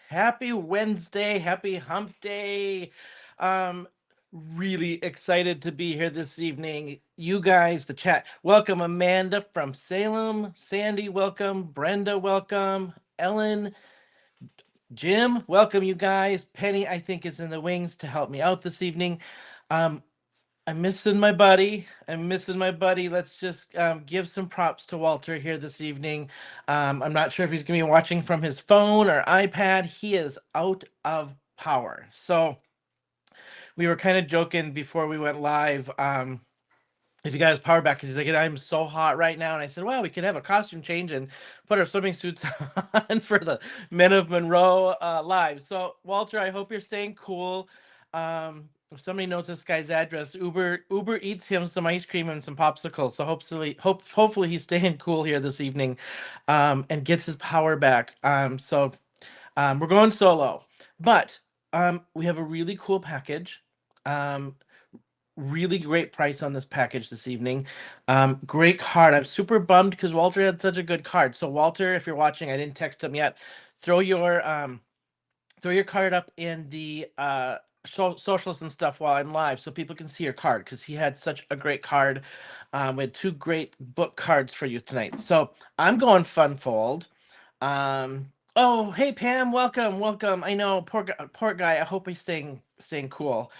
Happy Wednesday, happy hump day. Really excited to be here this evening. You guys, the chat, welcome Amanda from Salem, Sandy, welcome, Brenda, welcome, Ellen, Jim, welcome you guys. Penny, I think, is in the wings to help me out this evening. I'm missing my buddy. Let's just give some props to Walter here this evening. I'm not sure if he's going to be watching from his phone or iPad. He is out of power. So we were kind of joking before we went live. If you got his power back, because he's like, I'm so hot right now. And I said, well, we could have a costume change and put our swimming suits on for the Men of Monroe live. So, Walter, I hope you're staying cool. If somebody knows this guy's address, Uber eats him some ice cream and some popsicles. So hopefully he's staying cool here this evening, and gets his power back. We're going solo, but we have a really cool package. Really great price on this package this evening. Great card. I'm super bummed because Walter had such a good card. So Walter, if you're watching, I didn't text him yet. Throw your card up in the socials and stuff while I'm live so people can see your card because he had such a great card. We had two great book cards for you tonight. So I'm going fun fold. Oh, hey Pam, welcome. I know, poor guy. I hope he's staying cool.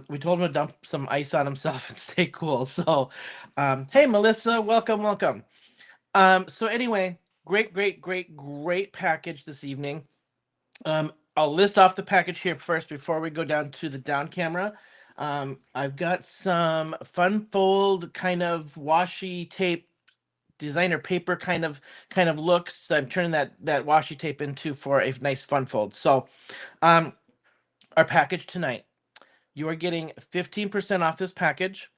We told him to dump some ice on himself and stay cool. So, hey Melissa, welcome. So anyway, great package this evening. I'll list off the package here first before we go down to the down camera. I've got some fun fold kind of washi tape designer paper kind of looks. So I'm turning that washi tape into for a nice fun fold. So our package tonight, you are getting 15% off this package.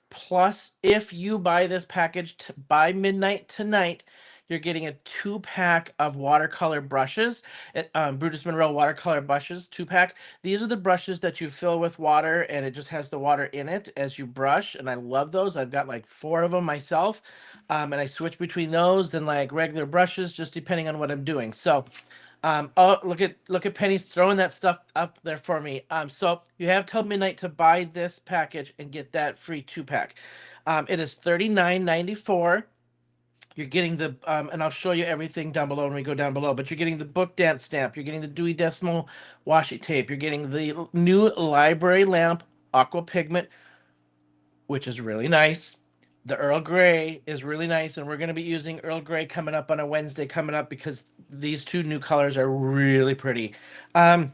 Plus, if you buy this package by midnight tonight, you're getting a 2-pack of watercolor brushes. Brutus Monroe watercolor brushes, 2-pack. These are the brushes that you fill with water, and it just has the water in it as you brush. And I love those. I've got like 4 of them myself, and I switch between those and like regular brushes, just depending on what I'm doing. So. Oh, look at Penny's throwing that stuff up there for me. So you have till midnight to buy this package and get that free 2-pack. It is $39.94. You're getting the and I'll show you everything down below when we go down below. But you're getting the book dance stamp. You're getting the Dewey Decimal washi tape. You're getting the new library lamp aqua pigment, which is really nice. The Earl Grey is really nice, and we're going to be using Earl Grey coming up on a Wednesday coming up because these 2 new colors are really pretty. And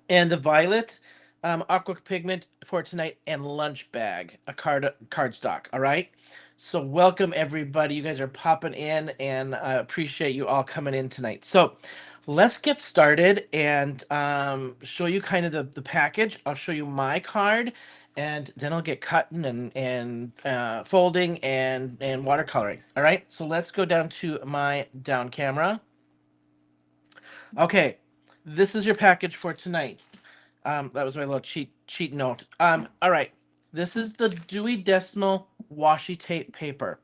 the violet aqua pigment for tonight, and lunch bag, a card stock. All right. So welcome everybody. You guys are popping in, and I appreciate you all coming in tonight. So let's get started and show you kind of the package. I'll show you my card, and then I'll get cutting and folding and watercoloring. All right. So let's go down to my down camera. Okay, this is your package for tonight. That was my little cheat note. All right, this is the Dewey Decimal washi tape paper.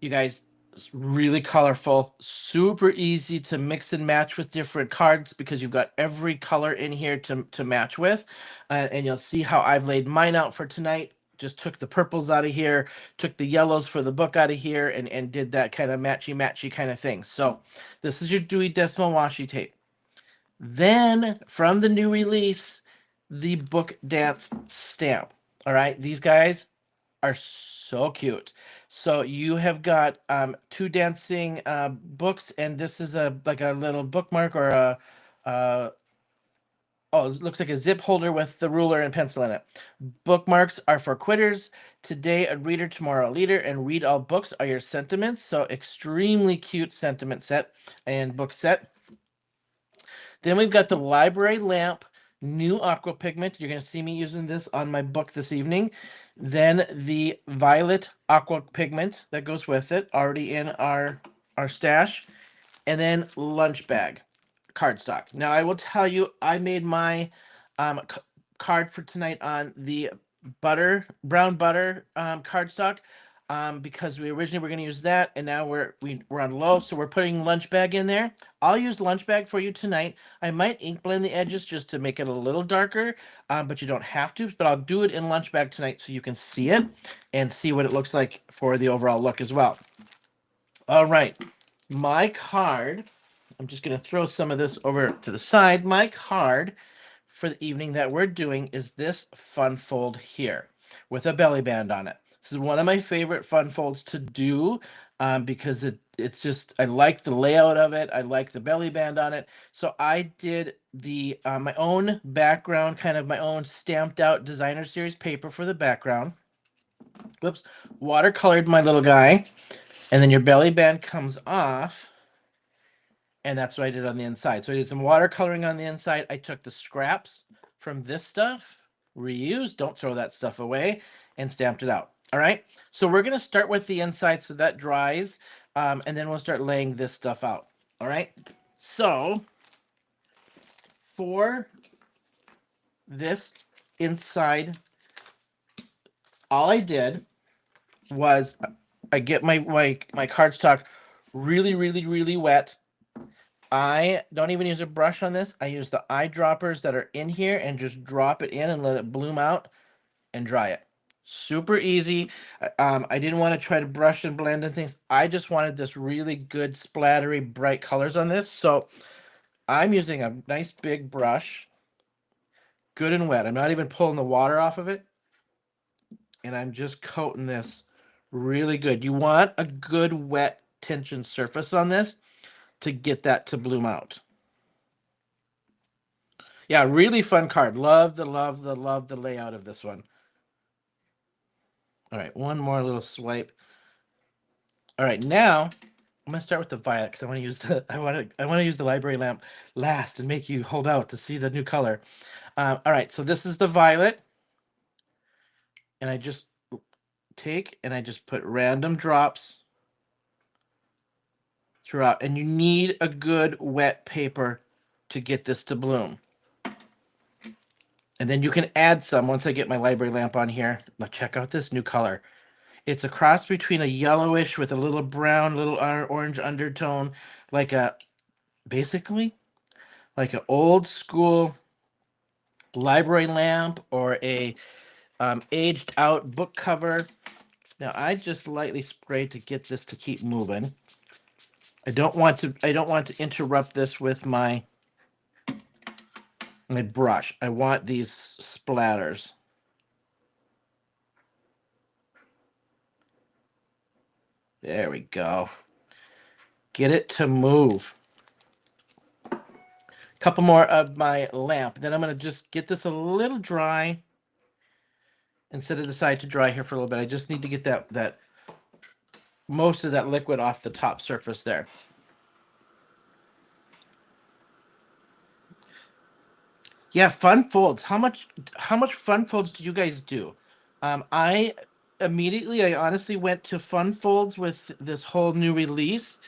You guys, it's really colorful, super easy to mix and match with different cards because you've got every color in here to match with. And you'll see how I've laid mine out for tonight. Just took the purples out of here, took the yellows for the book out of here, and did that kind of matchy kind of thing. So this is your Dewey Decimal washi tape. Then from the new release, the book dance stamp. All right, these guys are so cute. So you have got 2 dancing books, and this is like a little bookmark or a oh, it looks like a zip holder with the ruler and pencil in it. Bookmarks are for quitters. Today a reader, tomorrow a leader, and read all books are your sentiments. So extremely cute sentiment set and book set. Then we've got the library lamp, new aqua pigment. You're going to see me using this on my book this evening. Then the violet aqua pigment that goes with it, already in our stash. And then lunch bag cardstock. Now I will tell you, I made my card for tonight on the brown butter cardstock. Because we originally were going to use that, and now we're on low, so we're putting lunch bag in there. I'll use lunch bag for you tonight. I might ink blend the edges just to make it a little darker, but you don't have to. But I'll do it in lunch bag tonight so you can see it and see what it looks like for the overall look as well. All right, my card. I'm just going to throw some of this over to the side. My card for the evening that we're doing is this fun fold here with a belly band on it. This is one of my favorite fun folds to do because it's just, I like the layout of it. I like the belly band on it. So I did the my own background, kind of my own stamped out designer series paper for the background. Whoops, watercolored my little guy. And then your belly band comes off. And that's what I did on the inside. So I did some watercoloring on the inside. I took the scraps from this stuff, reused, don't throw that stuff away, and stamped it out. All right. So we're going to start with the inside so that dries, and then we'll start laying this stuff out. All right. So for this inside. All I did was I get my cardstock really, really, really wet. I don't even use a brush on this. I use the eyedroppers that are in here and just drop it in and let it bloom out and dry it. Super easy. I didn't want to try to brush and blend and things. I just wanted this really good splattery bright colors on this. So I'm using a nice big brush, good and wet. I'm not even pulling the water off of it. And I'm just coating this really good. You want a good wet tension surface on this to get that to bloom out. Yeah, really fun card. Love the layout of this one. All right, one more little swipe. All right, now I'm gonna start with the violet because I want to use the I want to use the library lamp last and make you hold out to see the new color. All right, so this is the violet, and I just take and I just put random drops throughout, and you need a good wet paper to get this to bloom. And then you can add some once I get my library lamp on here. Now check out this new color. It's a cross between a yellowish with a little brown, little orange undertone, like basically like an old school library lamp or a aged out book cover. Now I just lightly sprayed to get this to keep moving. I don't want to interrupt this with my brush. I want these splatters. There we go. Get it to move. Couple more of my lamp. Then I'm going to just get this a little dry and set it aside to dry here for a little bit. I just need to get that most of that liquid off the top surface there. Yeah, fun folds. How much fun folds do you guys do? I honestly went to fun folds with this whole new release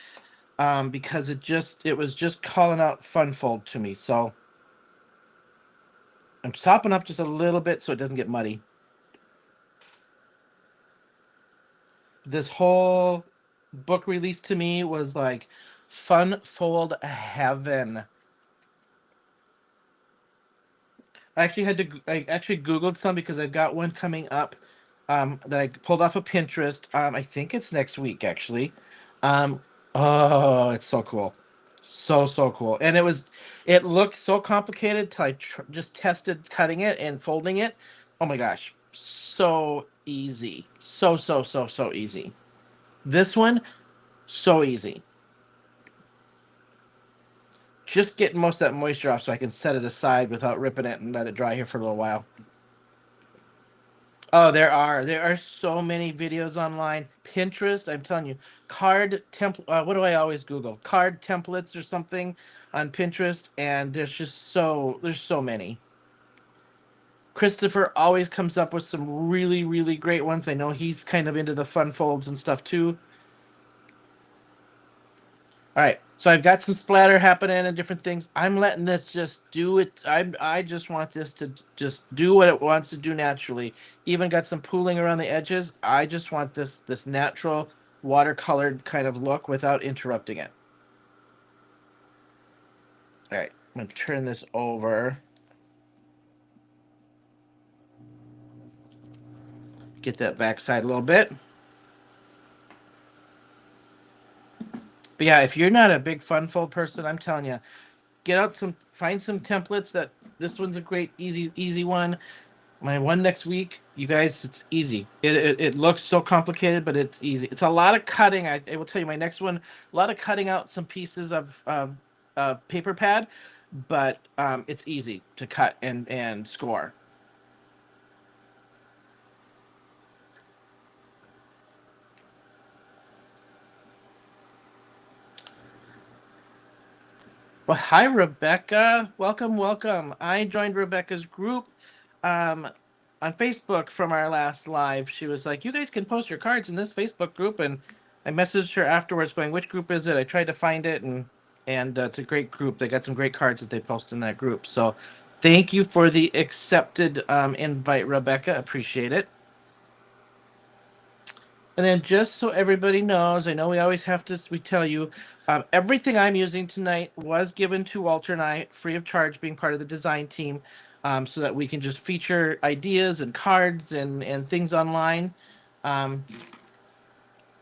because it was just calling out fun fold to me. So I'm sopping up just a little bit so it doesn't get muddy. This whole book release to me was like fun fold heaven. I actually Googled some because I've got one coming up that I pulled off of Pinterest. I think it's next week actually. Oh, it's so cool. So cool. And it looked so complicated till I just tested cutting it and folding it. Oh my gosh. So easy. So easy. This one, so easy. Just getting most of that moisture off so I can set it aside without ripping it and let it dry here for a little while. Oh, there are so many videos online. Pinterest, I'm telling you, card template. What do I always Google? Card templates or something on Pinterest, and there's so many. Christopher always comes up with some really great ones. I know he's kind of into the fun folds and stuff too. All right, so I've got some splatter happening and different things. I'm letting this just do it. I just want this to just do what it wants to do naturally. Even got some pooling around the edges. I just want this natural watercolored kind of look without interrupting it. All right, I'm gonna turn this over. Get that backside a little bit. But yeah, if you're not a big fun fold person, I'm telling you, find some templates. This one's a great easy one. My one next week, you guys, it's easy. It looks so complicated, but it's easy. It's a lot of cutting. I will tell you my next one, a lot of cutting out some pieces of paper pad, but it's easy to cut and score. Well, hi, Rebecca. Welcome. I joined Rebecca's group um, on Facebook from our last live. She was like, "You guys can post your cards in this Facebook group," and I messaged her afterwards, going, "Which group is it?" I tried to find it, and it's a great group. They got some great cards that they post in that group. So Thank you for the accepted invite, Rebecca. Appreciate it. And then just so everybody knows, I know we always have to, we tell you, everything I'm using tonight was given to Walter and I free of charge, being part of the design team, so that we can just feature ideas and cards and things online um,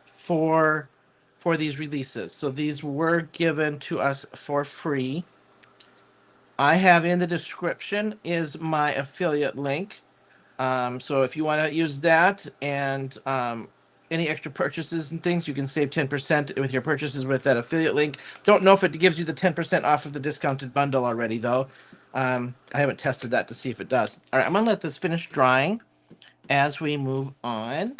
for these releases. So these were given to us for free. I have in the description is my affiliate link. So if you want to use that and any extra purchases and things, you can save 10% with your purchases with that affiliate link. Don't know if it gives you the 10% off of the discounted bundle already, though. I haven't tested that to see if it does. All right, I'm going to let this finish drying as we move on.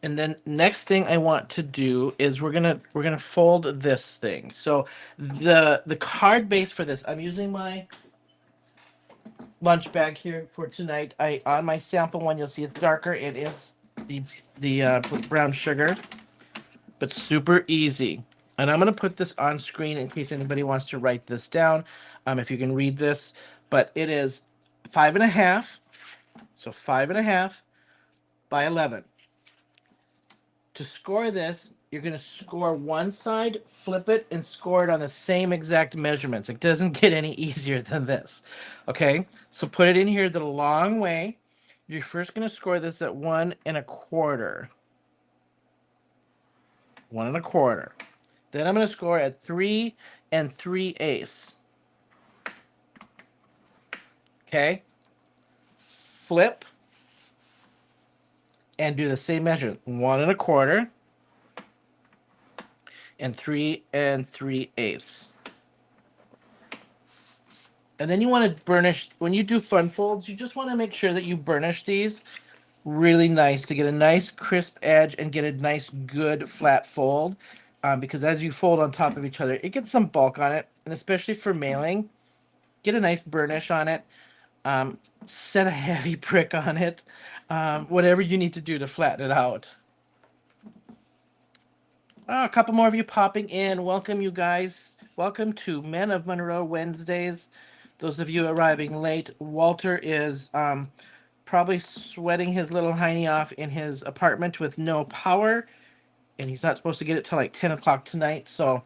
And then next thing I want to do is we're gonna fold this thing. So the card base for this, I'm using my lunch bag here for tonight. I on my sample one, you'll see it's darker. It is the brown sugar, but super easy. And I'm gonna put this on screen in case anybody wants to write this down. If you can read this, but it is 5.5, so 5.5 by 11. To score this, you're going to score one side, flip it, and score it on the same exact measurements. It doesn't get any easier than this. Okay, so put it in here the long way. You're first going to score this at 1.25. 1.25. Then I'm going to score at 3 3/8. Okay, flip and do the same measure. 1.25 and 3 3/8. And then you want to burnish, when you do fun folds, you just want to make sure that you burnish these really nice to get a nice crisp edge and get a nice good flat fold. Because as you fold on top of each other, it gets some bulk on it. And especially for mailing, get a nice burnish on it. Set a heavy brick on it. Whatever you need to do to flatten it out. Oh, a couple more of you popping in. Welcome, you guys. Welcome to Men of Monroe Wednesdays. Those of you arriving late, Walter is probably sweating his little hiney off in his apartment with no power, and he's not supposed to get it till like 10 o'clock tonight. So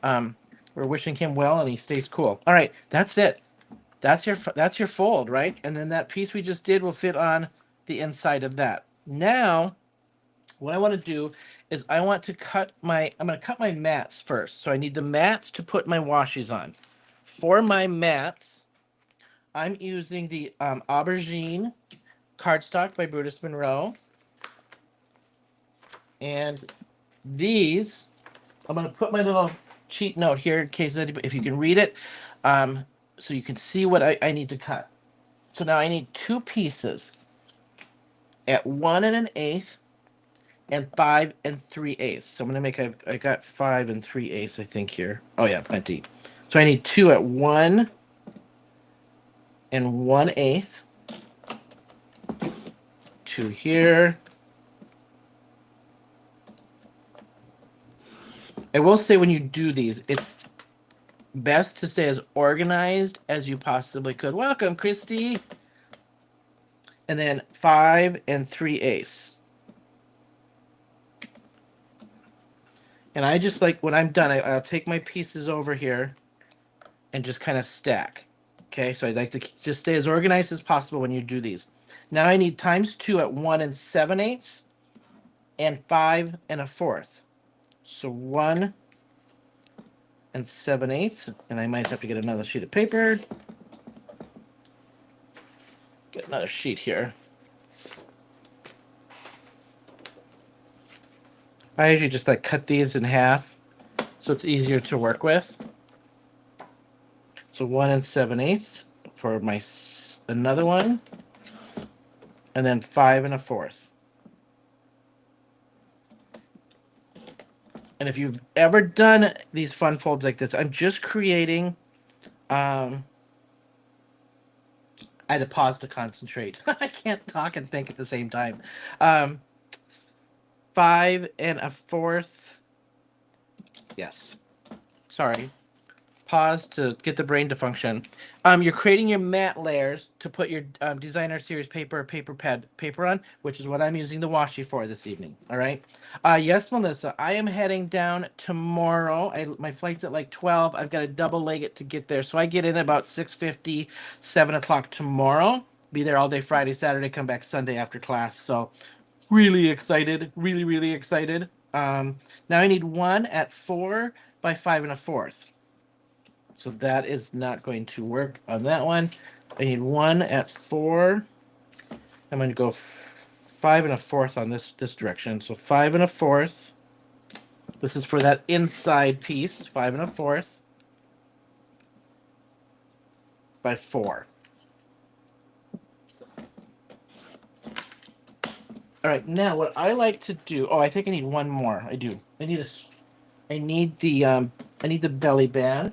we're wishing him well, and he stays cool. All right, that's it. That's your fold, right? And then that piece we just did will fit on the inside of that. Now, what I want to do is I'm going to cut my mats first. So I need the mats to put my washies on. For my mats, I'm using the Aubergine cardstock by Brutus Monroe. And these, I'm going to put my little cheat note here in case anybody, if you can read it, so you can see what I need to cut. So now I need 2 pieces at 1 1/8 and 5 3/8. So I'm gonna make I got 5 3/8, I think here. Oh yeah, plenty. So I need 2 at 1 1/8. 2 here. I will say when you do these, it's best to stay as organized as you possibly could. Welcome, Christy. And then 5 3/8. And I just like, when I'm done, I'll take my pieces over here and just kind of stack. Okay, so I'd like to just stay as organized as possible when you do these. Now I need times 2 at 1 7/8 and 5 1/4. So 1 7/8, and I might have to get another sheet of paper. Get another sheet here. I usually just like cut these in half so it's easier to work with. So 1 7/8 for my another one, and then 5 1/4. And if you've ever done these fun folds like this, I'm just creating. I had to pause to concentrate. I can't talk and think at the same time. 5 1/4. Yes. Sorry. pause to get the brain to function. You're creating your matte layers to put your designer series paper, paper pad paper on, which is what I'm using the washi for this evening. All right. Yes, Melissa, I am heading down tomorrow. My flight's at like 12. I've got to double leg it to get there, so I get in about 6:50, 7 o'clock tomorrow. Be there all day Friday, Saturday, come back Sunday after class. So really excited, really, really excited. Now I need one at 4 by 5 1/4. So that is not going to work on that one. I need one at 4. I'm going to go 5 1/4 on this direction. So 5 1/4. This is for that inside piece. 5 1/4 by 4. All right, now what I like to do. Oh, I think I need one more. I do. I need the belly band,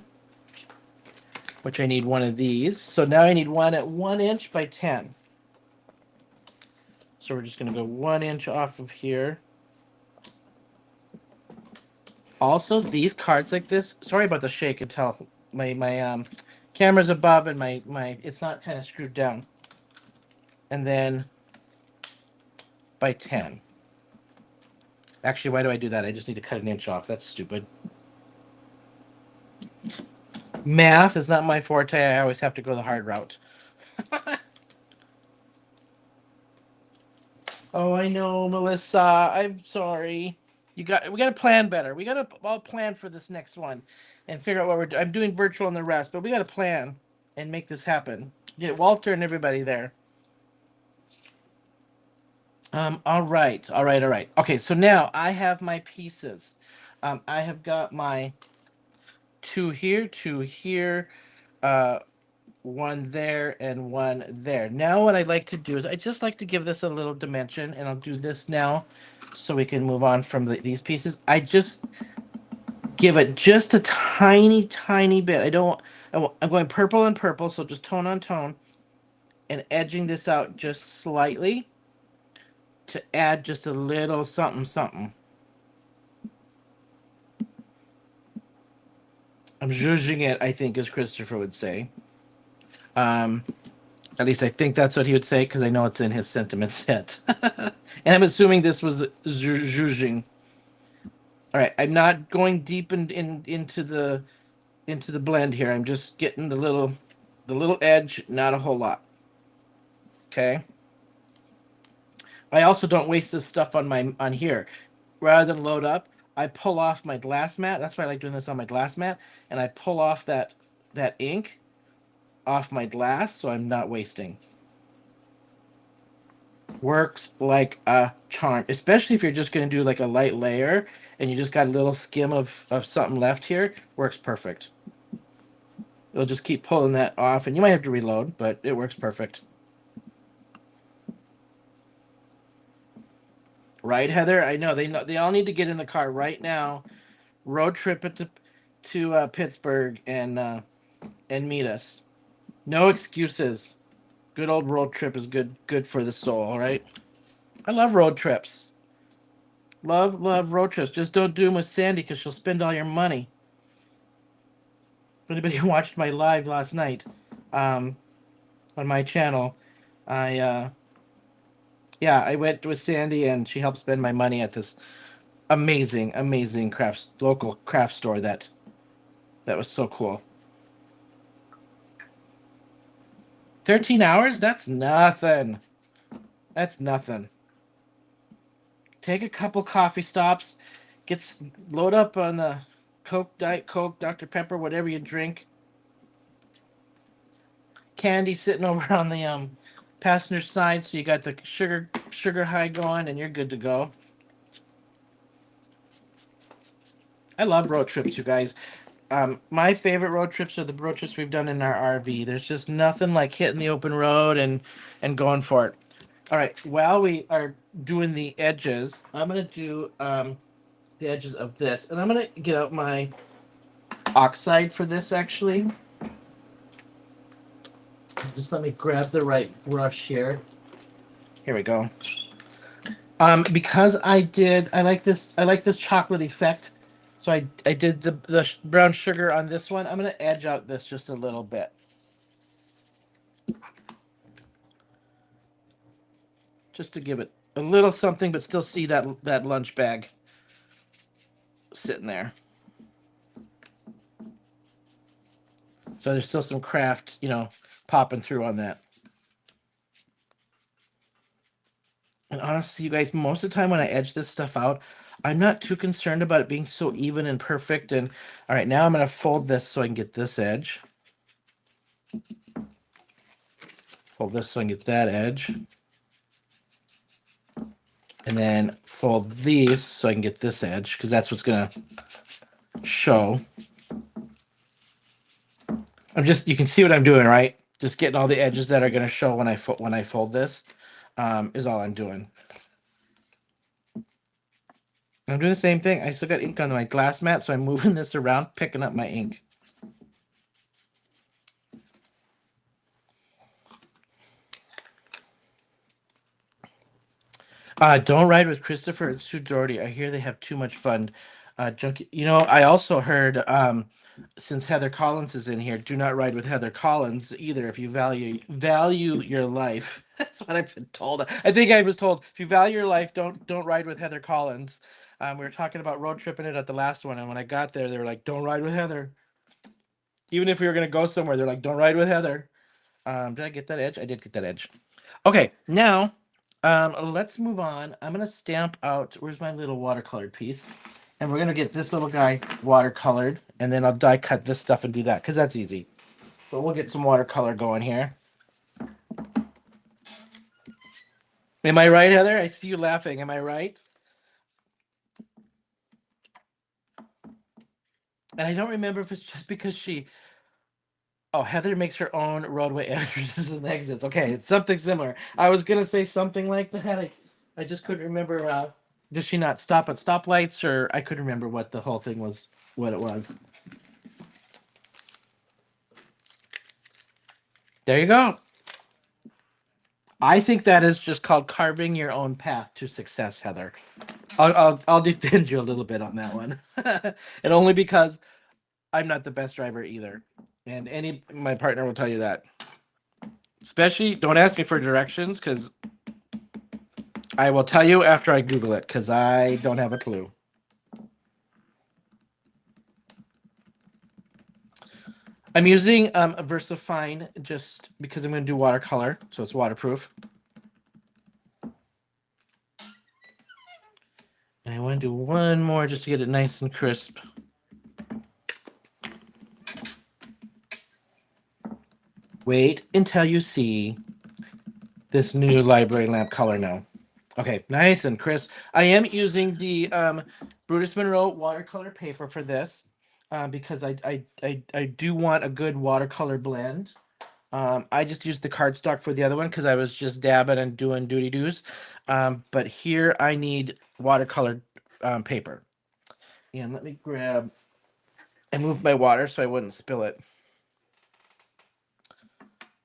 which I need one of these. So now I need one at 1 inch by 10. So we're just going to go 1 inch off of here. Also, these cards like this. Sorry about the shake and tell. My camera's above and my it's not kind of screwed down. And then by 10. Actually, why do I do that? I just need to cut an inch off. That's stupid. Math is not my forte. I always have to go the hard route. Oh, I know, Melissa. I'm sorry. We got to plan better. We got to all plan for this next one and figure out what we're doing. I'm doing virtual and the rest, but we got to plan and make this happen. Get Walter and everybody there. All right. Okay, so now I have my pieces. I have got my two here, one there, and one there. Now what I'd like to do is I just like to give this a little dimension, and I'll do this now so we can move on from these pieces. I just give it just a tiny, tiny bit. I'm going purple and purple, so just tone on tone, and edging this out just slightly to add just a little something, something. I'm zhuzhing it, I think, as Christopher would say. At least I think that's what he would say, because I know it's in his sentiment set. And I'm assuming this was zhuzhing. All right, I'm not going deep into the blend here. I'm just getting the little edge, not a whole lot. Okay. I also don't waste this stuff on here. Rather than load up, I pull off my glass mat. That's why I like doing this on my glass mat, and I pull off that ink off my glass, so I'm not wasting. Works like a charm, especially if you're just going to do like a light layer and you just got a little skim of something left here. Works perfect. It'll just keep pulling that off, and you might have to reload, but it works perfect. Right, Heather? I know they all need to get in the car right now, road trip it to Pittsburgh, and meet us. No excuses. Good old road trip is good for the soul. All right. I love road trips. Love road trips. Just don't do them with Sandy, because she'll spend all your money. If anybody watched my live last night, on my channel, I went with Sandy, and she helped spend my money at this amazing local craft store that was so cool. 13 hours? That's nothing. Take a couple coffee stops, load up on the Coke, Diet Coke, Dr. Pepper, whatever you drink. Candi sitting over on the passenger side, so you got the sugar high going, and you're good to go. I love road trips, you guys. My favorite road trips are the road trips we've done in our RV. There's just nothing like hitting the open road and going for it. All right, while we are doing the edges, I'm going to do the edges of this. And I'm going to get out my oxide for this, actually. Just let me grab the right brush here. Here we go. Because I like this chocolate effect So I did the brown sugar on this one. I'm going to edge out this just a little bit. Just to give it a little something, but still see that lunch bag sitting there. So there's still some craft, popping through on that. And honestly, you guys, most of the time when I edge this stuff out, I'm not too concerned about it being so even and perfect. And all right, now I'm going to fold this so I can get this edge. Fold this so I can get that edge. And then fold these so I can get this edge, because that's what's going to show. You can see what I'm doing, right? Just getting all the edges that are going to show when I fold this is all I'm doing. I'm doing the same thing. I still got ink on my glass mat, so I'm moving this around, picking up my ink. Don't ride with Christopher and Sue Doherty. I hear they have too much fun. Junkie. I also heard, since Heather Collins is in here, do not ride with Heather Collins either if you value your life. That's what I've been told. I think I was told, if you value your life, don't ride with Heather Collins. We were talking about road tripping it at the last one, and when I got there, they were like, don't ride with Heather. Even if we were going to go somewhere, they're like, don't ride with Heather. Did I get that edge? I did get that edge. Okay, now let's move on. I'm going to stamp out, where's my little watercolored piece? And we're going to get this little guy watercolored, and then I'll die cut this stuff and do that, because that's easy. But we'll get some watercolor going here. Am I right, Heather? I see you laughing. Am I right? And I don't remember if it's just because Heather makes her own roadway entrances and exits. Okay, it's something similar. I was going to say something like that. I just couldn't remember. Does she not stop at stoplights, or I couldn't remember what the whole thing was, what it was. There you go. I think that is just called carving your own path to success, Heather. I'll defend you a little bit on that one, and only because I'm not the best driver either, and my partner will tell you that. Especially, don't ask me for directions, because I will tell you after I Google it, because I don't have a clue. I'm using a VersaFine just because I'm going to do watercolor, so it's waterproof. And I want to do one more just to get it nice and crisp. Wait until you see this new library lamp color now. Okay, nice and crisp. I am using the Brutus Monroe watercolor paper for this because I do want a good watercolor blend. I just used the cardstock for the other one because I was just dabbing and doing duty doos. But here I need watercolor paper. And let me grab and move my water so I wouldn't spill it.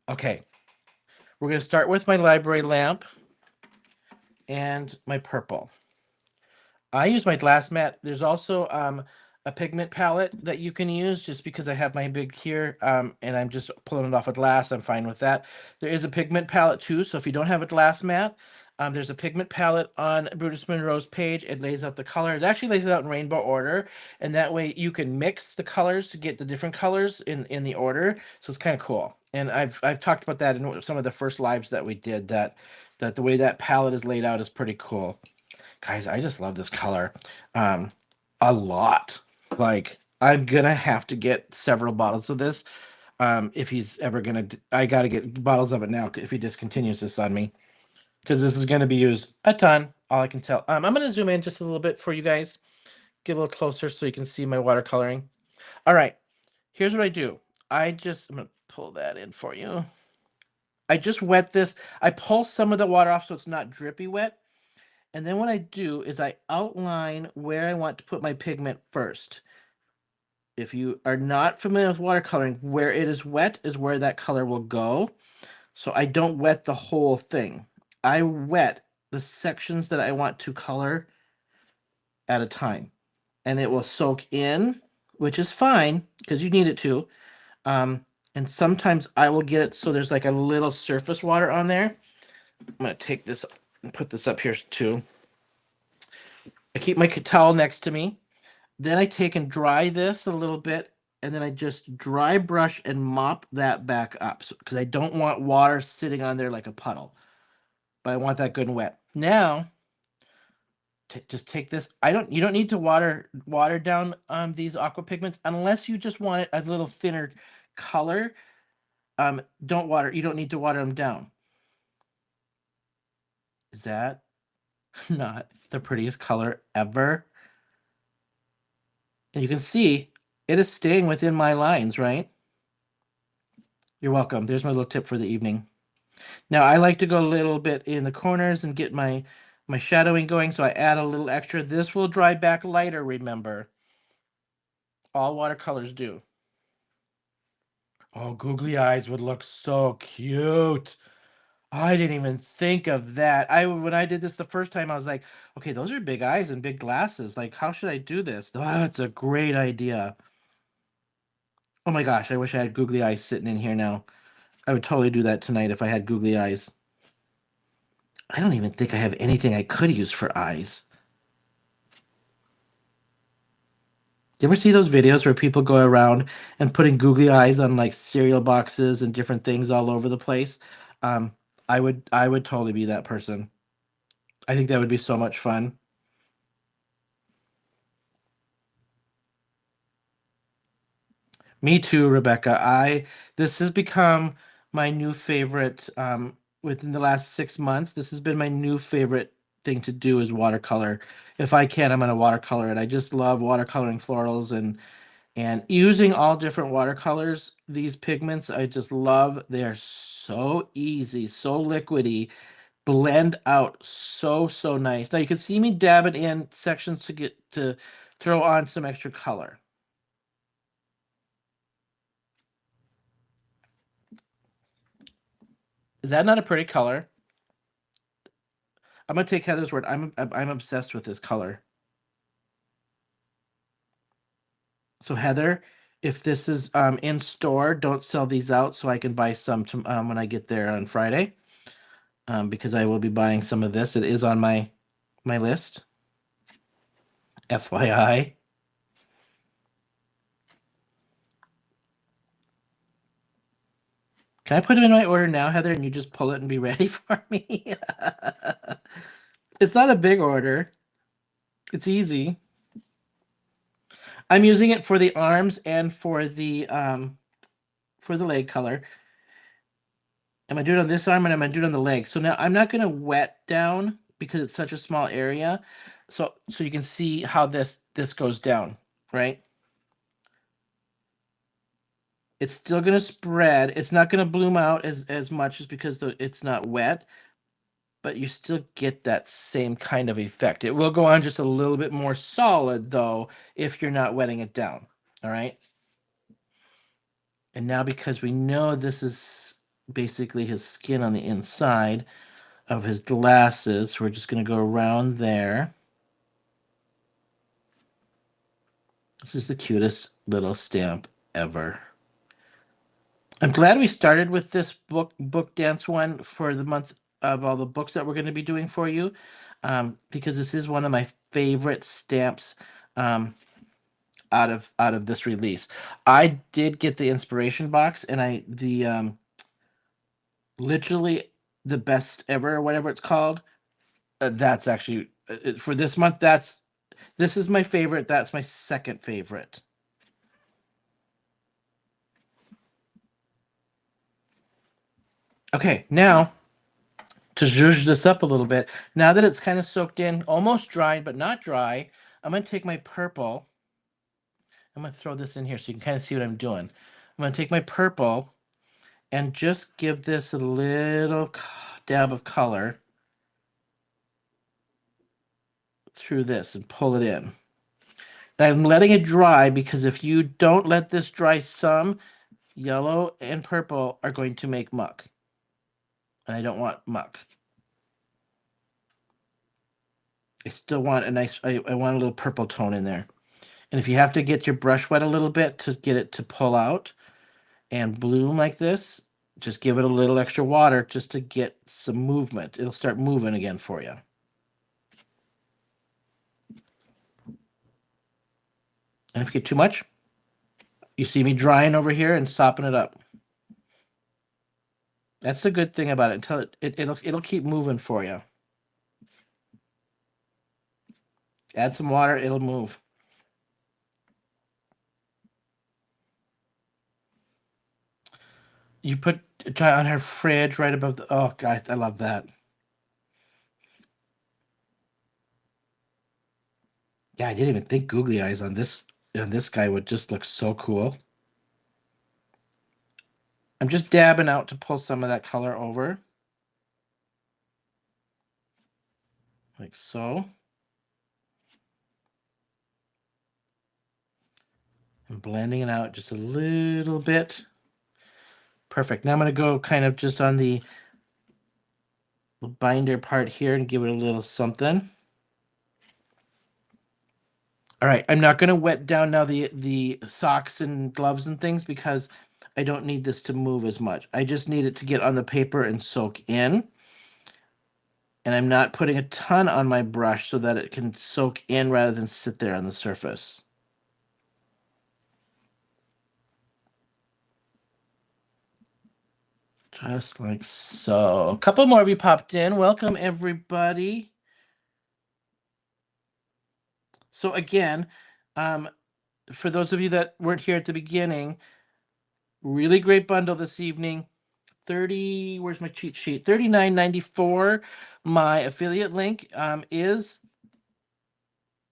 Okay, we're going to start with my library lamp and my purple. I use my glass mat. There's also a pigment palette that you can use just because I have my big here and I'm just pulling it off a glass. I'm fine with that. There is a pigment palette too. So if you don't have a glass mat, there's a pigment palette on Brutus Monroe's page. It lays out the color. It actually lays it out in rainbow order. And that way you can mix the colors to get the different colors in the order. So it's kind of cool. And I've talked about that in some of the first lives that we did, that the way that palette is laid out is pretty cool. Guys, I just love this color a lot. Like, I'm gonna have to get several bottles of this if he's ever gonna I gotta get bottles of it now if he discontinues this on me, because this is gonna be used a ton, all I can tell. I'm gonna zoom in just a little bit for you guys, get a little closer so you can see my watercoloring. All right, here's what I do. I'm gonna pull that in for you. I just wet this. I pull some of the water off so it's not drippy wet. And then what I do is I outline where I want to put my pigment first. If you are not familiar with watercoloring, where it is wet is where that color will go. So I don't wet the whole thing. I wet the sections that I want to color at a time. and it will soak in, which is fine because you need it to. And sometimes I will get it so there's like a little surface water on there. I'm gonna take this and put this up here too. I keep my towel next to me. Then I take and dry this a little bit, and then I just dry brush and mop that back up because I don't want water sitting on there like a puddle, but I want that good and wet. Now, just take this. You don't need to water down these aqua pigments unless you just want it a little thinner color. Don't water. You don't need to water them down. Is that not the prettiest color ever? And you can see it is staying within my lines, right? You're welcome. There's my little tip for the evening. Now I like to go a little bit in the corners and get my shadowing going, so I add a little extra. This will dry back lighter, remember. All watercolors do. Oh, googly eyes would look so cute. I didn't even think of that. When I did this the first time, I was like, okay, those are big eyes and big glasses. Like, how should I do this? Oh, that's a great idea. Oh my gosh, I wish I had googly eyes sitting in here now. I would totally do that tonight if I had googly eyes. I don't even think I have anything I could use for eyes. You ever see those videos where people go around and putting googly eyes on like cereal boxes and different things all over the place? Um, I would totally be that person. I think that would be so much fun. Me too, Rebecca. This has become my new favorite within the last 6 months. This has been my new favorite thing to do is watercolor. If I can, I'm gonna watercolor it. I just love watercoloring florals and using all different watercolors. These pigments I just love. They are so easy, so liquidy, blend out so nice. Now you can see me dab it in sections to get to throw on some extra color. Is that not a pretty color? I'm gonna take Heather's word. I'm obsessed with this color. So Heather, if this is in store, don't sell these out so I can buy some when I get there on Friday. Because I will be buying some of this. It is on my list. FYI. Can I put it in my order now, Heather, and you just pull it and be ready for me? It's not a big order. It's easy. I'm using it for the arms and for the leg color. I'm gonna do it on this arm and I'm gonna do it on the leg. So now I'm not gonna wet down because it's such a small area. So you can see how this goes down, right? It's still gonna spread. It's not gonna bloom out as much just because it's not wet, but you still get that same kind of effect. It will go on just a little bit more solid though if you're not wetting it down. All right. And now because we know this is basically his skin on the inside of his glasses, we're just going to go around there. This is the cutest little stamp ever. I'm glad we started with this book dance one for the month of all the books that we're going to be doing for you, because this is one of my favorite stamps out of this release. I did get the inspiration box, and the literally the best ever, or whatever it's called. That's actually for this month. This is my favorite. That's my second favorite. Okay, now to zhuzh this up a little bit. Now that it's kind of soaked in, almost dried, but not dry, I'm going to take my purple. I'm going to throw this in here so you can kind of see what I'm doing. I'm going to take my purple and just give this a little dab of color through this and pull it in. Now I'm letting it dry because if you don't let this dry some, yellow and purple are going to make muck. And I don't want muck. I still want a nice, I want a little purple tone in there. And if you have to get your brush wet a little bit to get it to pull out and bloom like this, just give it a little extra water just to get some movement. It'll start moving again for you. And if you get too much, you see me drying over here and sopping it up. That's the good thing about it. Until it'll keep moving for you. Add some water, it'll move. You put dry on her fridge right above the. Oh God, I love that. Yeah, I didn't even think googly eyes on this guy would just look so cool. I'm just dabbing out to pull some of that color over. Like so. And blending it out just a little bit. Perfect. Now I'm going to go kind of just on the binder part here and give it a little something. All right, I'm not going to wet down now the socks and gloves and things because I don't need this to move as much. I just need it to get on the paper and soak in. And I'm not putting a ton on my brush so that it can soak in rather than sit there on the surface. Just like so. A couple more of you popped in. Welcome, everybody. So again, for those of you that weren't here at the beginning, really great bundle this evening. 30, where's my cheat sheet? $39.94. My affiliate link is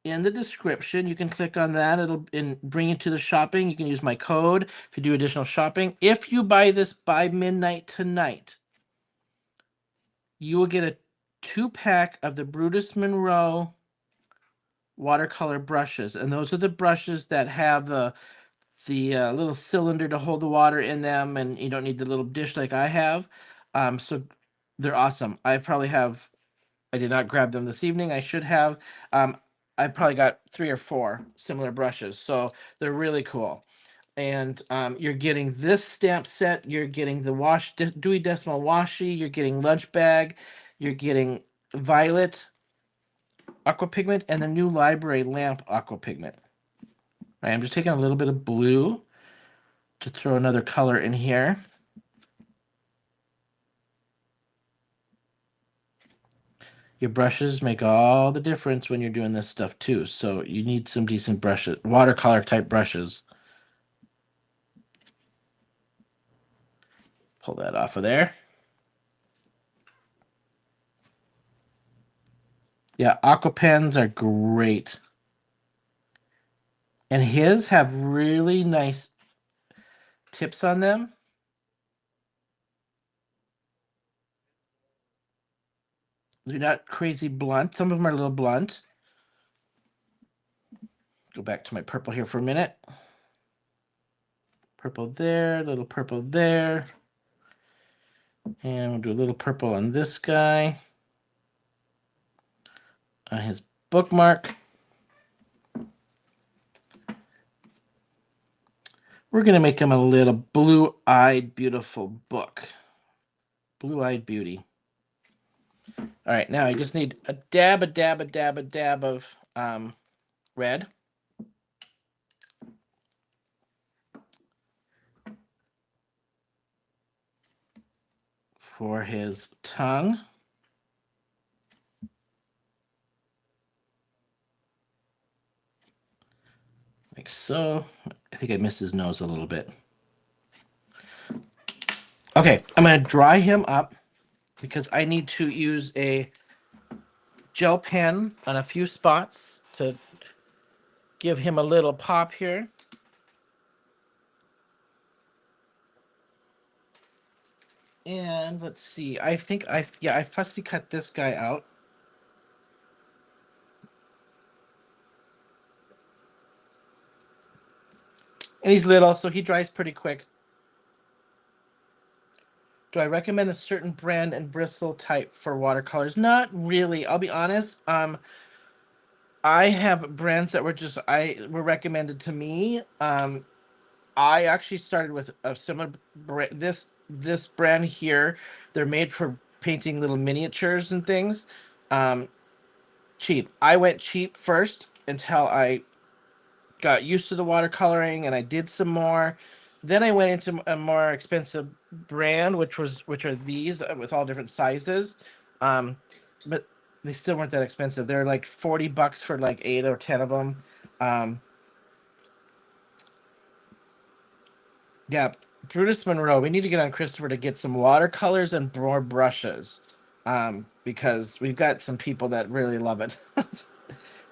in the description. You can click on that. It'll bring you to the shopping. You can use my code if you do additional shopping. If you buy this by midnight tonight, you will get a 2-pack of the Brutus Monroe watercolor brushes. And those are the brushes that have the little cylinder to hold the water in them, and you don't need the little dish like I have. So they're awesome. I did not grab them this evening. I should have. I probably got 3 or 4 similar brushes, so they're really cool. And you're getting this stamp set. You're getting the Dewey Decimal washi. You're getting lunch bag. You're getting violet aqua pigment and the new library lamp aqua pigment. All right, I'm just taking a little bit of blue to throw another color in here. Your brushes make all the difference when you're doing this stuff too. So you need some decent brushes, watercolor type brushes. Pull that off of there. Yeah, aqua pens are great. And his have really nice tips on them. They're not crazy blunt. Some of them are a little blunt. Go back to my purple here for a minute. Purple there, a little purple there. And we'll do a little purple on this guy. On his bookmark. We're going to make him a little blue-eyed, beautiful book. Blue-eyed beauty. All right, now I just need a dab of red. For his tongue. Like so. I think I missed his nose a little bit. Okay, I'm going to dry him up because I need to use a gel pen on a few spots to give him a little pop here. And let's see. I think I fussy cut this guy out. And he's little, so he dries pretty quick. Do I recommend a certain brand and bristle type for watercolors? Not really. I'll be honest. I have brands that were recommended to me. I actually started with a similar brand. This brand here, they're made for painting little miniatures and things. Um, cheap. I went cheap first until I got used to the watercoloring and I did some more. Then I went into a more expensive brand, which are these with all different sizes. Um, but they still weren't that expensive. They're like $40 for like 8 or 10 of them. Um, yeah, Brutus Monroe. We need to get on Christopher to get some watercolors and more brushes, because we've got some people that really love it.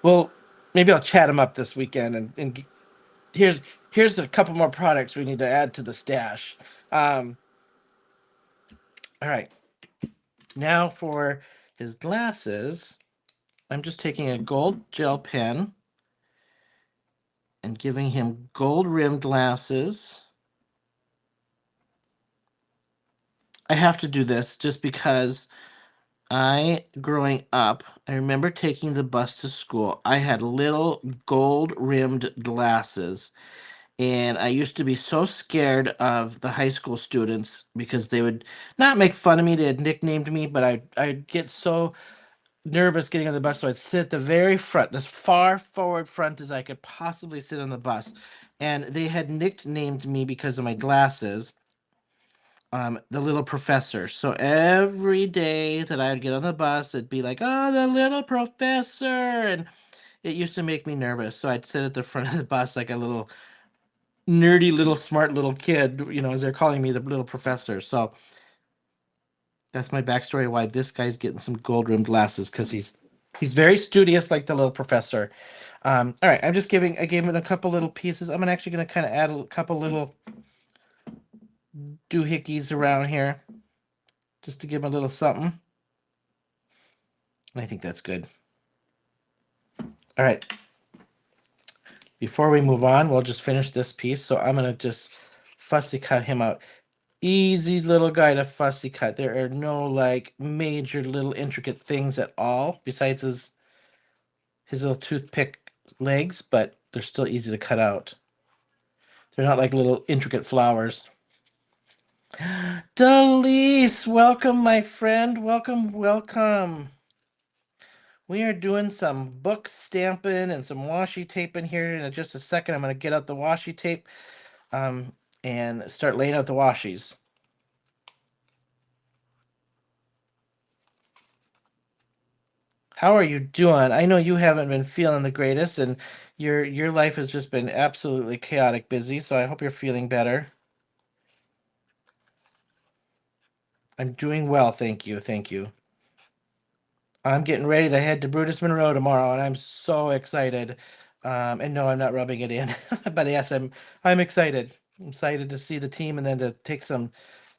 Well, maybe I'll chat him up this weekend and here's here's a couple more products we need to add to the stash. Um, all right, now for his glasses, I'm just taking a gold gel pen and giving him gold rimmed glasses. I have to do this just because growing up, I remember taking the bus to school. I had little gold rimmed glasses. And I used to be so scared of the high school students because they would not make fun of me. They had nicknamed me, but I'd get so nervous getting on the bus. So I'd sit at the very front, as far forward front as I could possibly sit on the bus. And they had nicknamed me because of my glasses, the little professor. So every day that I would get on the bus, it'd be like, oh, the little professor. And it used to make me nervous. So I'd sit at the front of the bus like a little nerdy little smart little kid, as they're calling me the little professor. So that's my backstory why this guy's getting some gold rimmed glasses, because he's very studious like the little professor. All right, I gave him a couple little pieces. I'm actually gonna kind of add a couple little doohickeys around here just to give him a little something. And I think that's good. All right. Before we move on, we'll just finish this piece. So I'm gonna just fussy cut him out. Easy little guy to fussy cut. There are no like major little intricate things at all besides his little toothpick legs, but they're still easy to cut out. They're not like little intricate flowers. Dalis, welcome, my friend. Welcome, welcome. We are doing some book stamping and some washi tape in here in just a second. I'm going to get out the washi tape and start laying out the washies. How are you doing? I know you haven't been feeling the greatest, and your life has just been absolutely chaotic busy, so I hope you're feeling better. I'm doing well, thank you, thank you. I'm getting ready to head to Brutus Monroe tomorrow, and I'm so excited. And no, I'm not rubbing it in, but yes, I'm excited. I'm excited to see the team and then to take some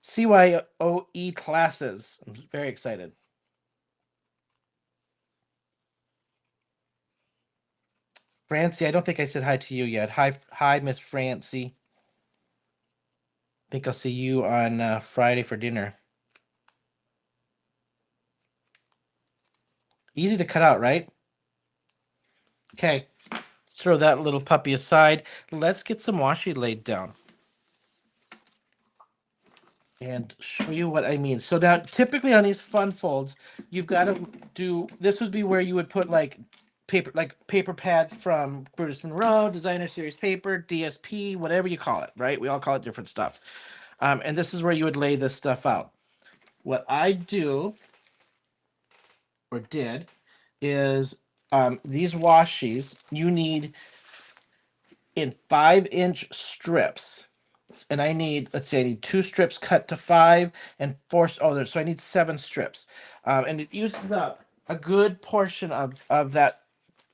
CYOE classes. I'm very excited. Francie, I don't think I said hi to you yet. Hi, Miss Francie. I think I'll see you on Friday for dinner. Easy to cut out, right? Okay, throw that little puppy aside. Let's get some washi laid down and show you what I mean. So now, typically on these fun folds, you've got to do, this would be where you would put like paper pads from Brutus Monroe, Designer Series paper, DSP, whatever you call it, right? We all call it different stuff. And this is where you would lay this stuff out. What I do or did is these washies you need in 5-inch strips. And I need, let's say I need 2 strips cut to 5 and 4. Oh, so I need 7 strips. And it uses up a good portion of that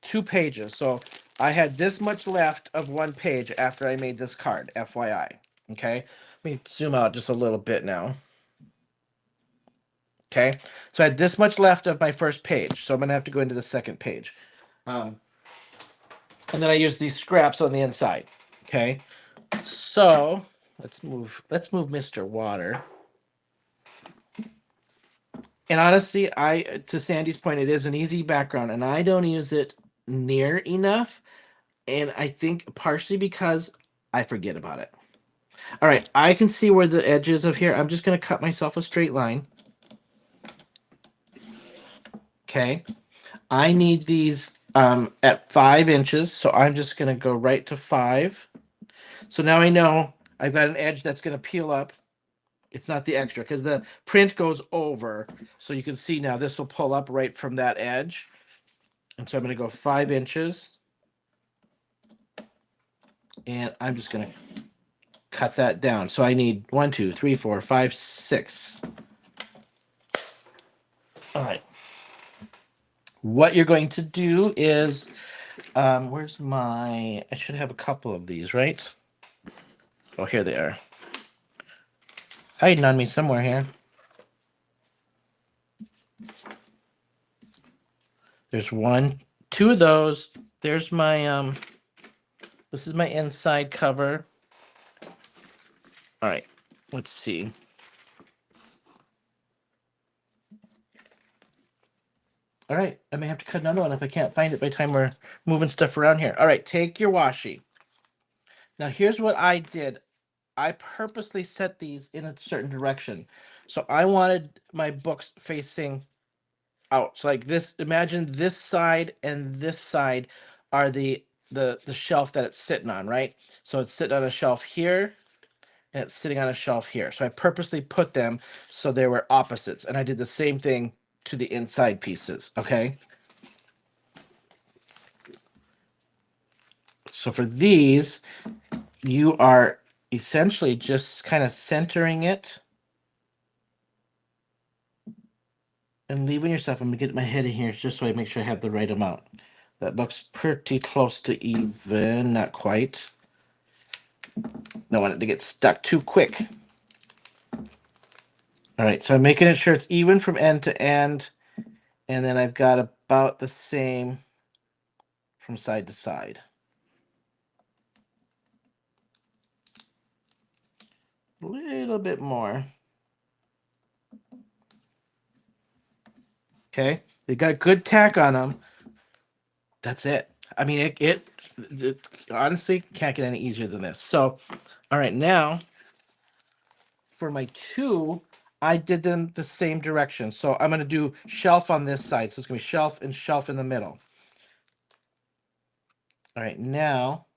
2 pages. So I had this much left of 1 page after I made this card, FYI. Okay. Let me zoom out just a little bit now. Okay. So I had this much left of my first page. So I'm going to have to go into the second page. And then I use these scraps on the inside. Okay. So let's move Mr. Water. And honestly, to Sandy's point, it is an easy background, and I don't use it near enough. And I think partially because I forget about it. All right, I can see where the edge is of here. I'm just going to cut myself a straight line. Okay. I need these at 5 inches, so I'm just going to go right to 5. So now I know I've got an edge that's going to peel up. It's not the extra because the print goes over. So you can see now this will pull up right from that edge. And so I'm going to go 5 inches. And I'm just going to cut that down. So I need 1, 2, 3, 4, 5, 6. All right. What you're going to do is, where's my, I should have a couple of these, right? Oh, here they are. Hiding on me somewhere here. There's 1, 2 of those. There's my, this is my inside cover. All right, let's see. All right, I may have to cut another one if I can't find it by the time we're moving stuff around here. All right, take your washi. Now here's what I did. I purposely set these in a certain direction. So I wanted my books facing out. So like this, imagine this side and this side are the shelf that it's sitting on, right? So it's sitting on a shelf here and it's sitting on a shelf here. So I purposely put them so they were opposites. And I did the same thing to the inside pieces, okay? So for these, you are essentially just kind of centering it and leaving yourself. I'm gonna get my head in here just so I make sure I have the right amount. That looks pretty close to even, not quite. Don't want it to get stuck too quick. All right, so I'm making it sure it's even from end to end, and then I've got about the same from side to side. A little bit more. Okay, they got good tack on them. That's it. I mean, it honestly can't get any easier than this. So, all right, now for my 2, I did them the same direction. So I'm going to do shelf on this side. So it's going to be shelf and shelf in the middle. All right, now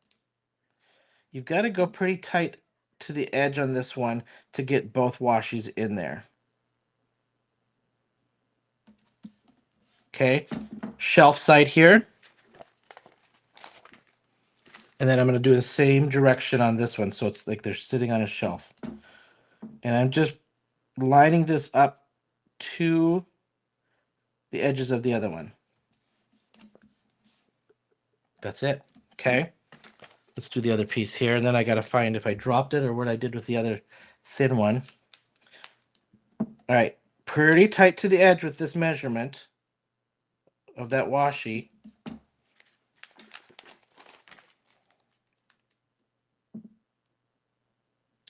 you've got to go pretty tight to the edge on this one to get both washies in there. Okay, shelf side here. And then I'm going to do the same direction on this one. So it's like they're sitting on a shelf. And I'm just lining this up to the edges of the other one. That's it. Okay. Let's do the other piece here. And then I got to find if I dropped it or what I did with the other thin one. All right. Pretty tight to the edge with this measurement of that washi.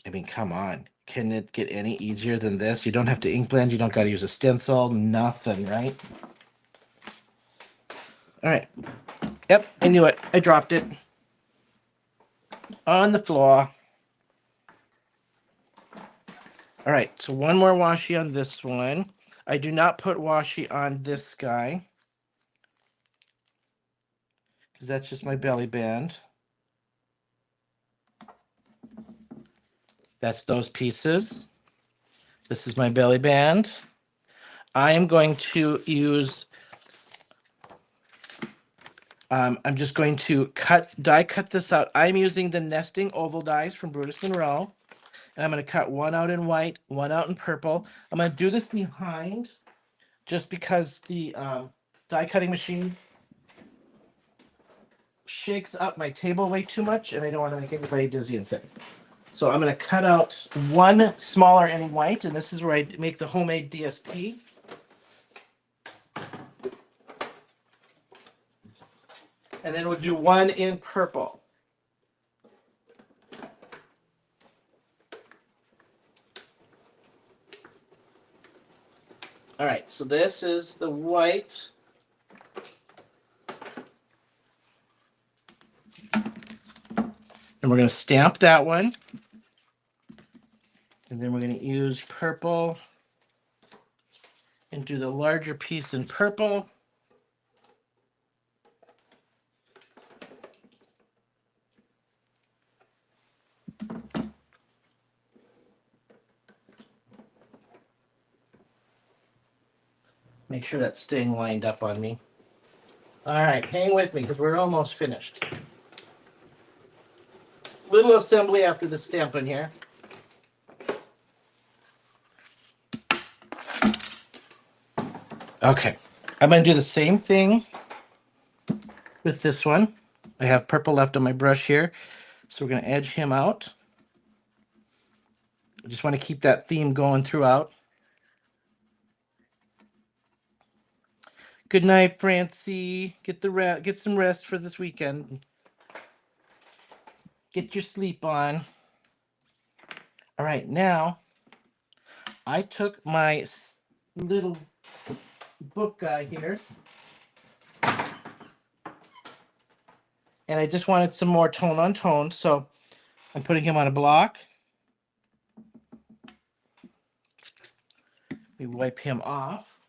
I mean, come on. Can it get any easier than this? You don't have to ink blend. You don't got to use a stencil. Nothing, right? All right. Yep, I knew it. I dropped it on the floor. All right, so one more washi on this one. I do not put washi on this guy because that's just my belly band. That's those pieces. This is my belly band. I am going to use, I'm just going to die cut this out. I'm using the nesting oval dies from Brutus Monroe. And I'm going to cut one out in white, one out in purple. I'm going to do this behind just because the die cutting machine shakes up my table way too much and I don't want to make anybody dizzy and sick. So I'm going to cut out one smaller in white, and this is where I make the homemade DSP. And then we'll do one in purple. All right, so this is the white. And we're going to stamp that one. And then we're going to use purple and do the larger piece in purple. Make sure that's staying lined up on me. All right, hang with me because we're almost finished. Little assembly after the stamping here. Okay, I'm going to do the same thing with this one. I have purple left on my brush here, so we're going to edge him out. I just want to keep that theme going throughout. Good night, Francie. Get some rest for this weekend. Get your sleep on. All right, now I took my little book guy here, and I just wanted some more tone on tone, so I'm putting him on a block. We wipe him off.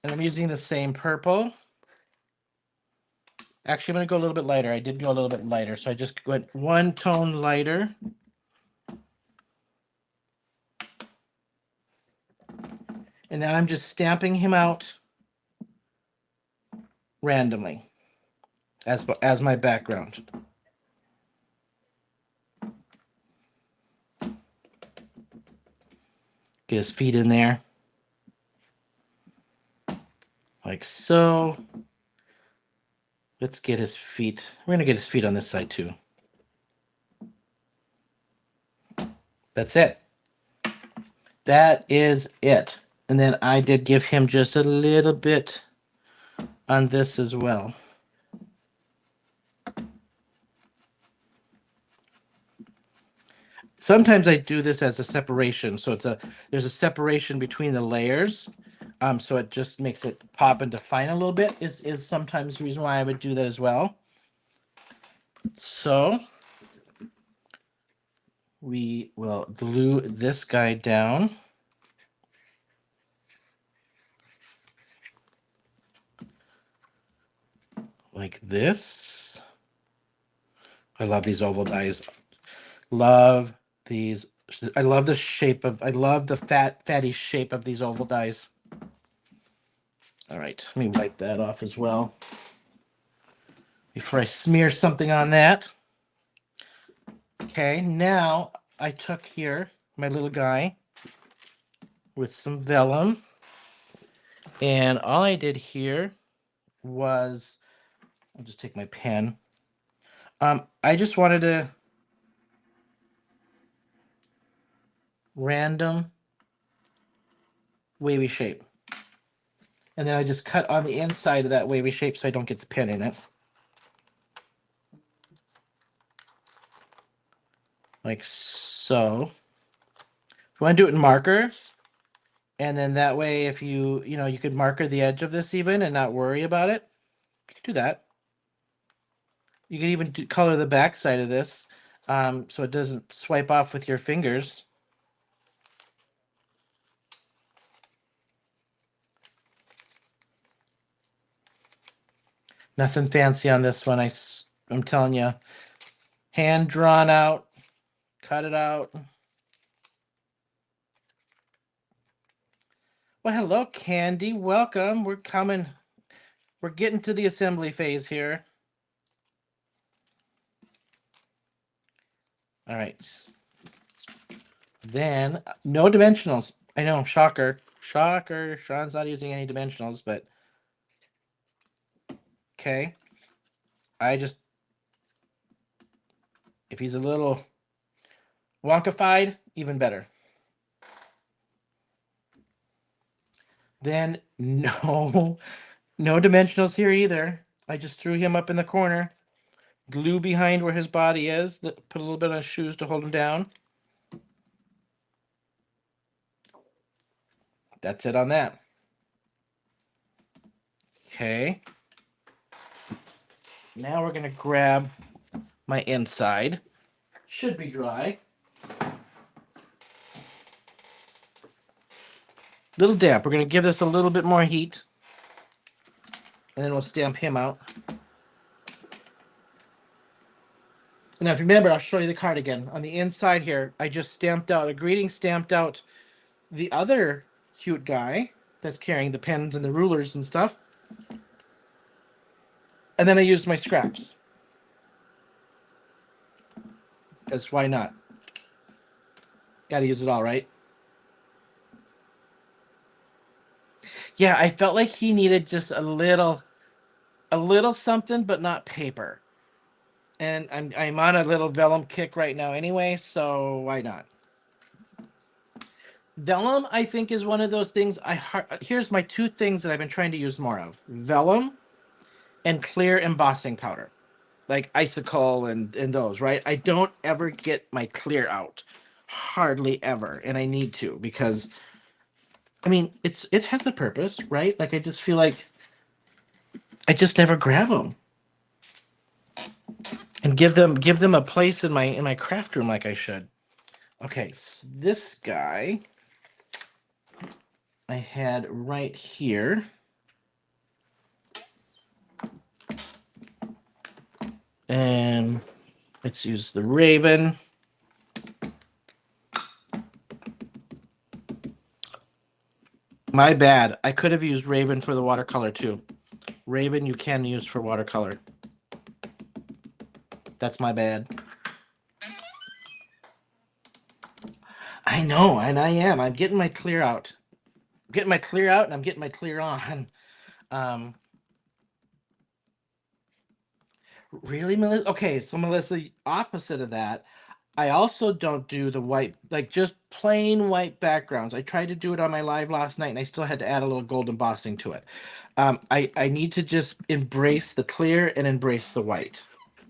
And I'm using the same purple. Actually, I'm going to go a little bit lighter. I did go a little bit lighter, so I just went one tone lighter. And now I'm just stamping him out randomly as my background. Get his feet in there. Like so. Let's get his feet. We're going to get his feet on this side too. That's it. That is it. And then I did give him just a little bit on this as well. Sometimes I do this as a separation. So there's a separation between the layers. So it just makes it pop and define a little bit is sometimes the reason why I would do that as well. So we will glue this guy down. Like this. I love these oval dies. Love these. I love the shape of, I love the fatty shape of these oval dies. All right, let me wipe that off as well before I smear something on that. Okay, now I took here my little guy with some vellum, and all I did here was, I'll just take my pen. I just wanted to random wavy shape. And then I just cut on the inside of that wavy shape so I don't get the pin in it. Like so. If you want to do it in marker, and then that way if you could marker the edge of this even and not worry about it, you could do that. You could even color the back side of this so it doesn't swipe off with your fingers. Nothing fancy on this one. I'm telling you, hand drawn out, cut it out. Well, hello, Candi. Welcome. We're coming. We're getting to the assembly phase here. All right. Then, no dimensionals. I know, shocker. Shocker. Shawn's not using any dimensionals, but okay. If he's a little wonkified, even better. Then, no dimensionals here either. I just threw him up in the corner. Glue behind where his body is. Put a little bit on his shoes to hold him down. That's it on that. Okay. Now we're going to grab my inside. Should be dry. Little damp. We're going to give this a little bit more heat. And then we'll stamp him out. Now, if you remember, I'll show you the card again. On the inside here, I just stamped out a greeting, stamped out the other cute guy that's carrying the pens and the rulers and stuff. And then I used my scraps. Because why not? Got to use it all, right? Yeah, I felt like he needed just a little something, but not paper. And I'm on a little vellum kick right now anyway, so why not? Vellum, I think, is one of those things. Here's my two things that I've been trying to use more of: vellum and clear embossing powder, like icicle and those. Right? I don't ever get my clear out, hardly ever, and I need to because, I mean, it has a purpose, right? Like I just feel like I just never grab them and give them a place in my craft room like I should. Okay, so this guy I had right here. And let's use the Raven. My bad. I could have used Raven for the watercolor too. Raven you can use for watercolor. That's my bad. I know, and I am. I'm getting my clear out. I'm getting my clear out and I'm getting my clear on. Really, Melissa? Okay, so Melissa, opposite of that, I also don't do the white, like just plain white backgrounds. I tried to do it on my live last night and I still had to add a little gold embossing to it. I need to just embrace the clear and embrace the white.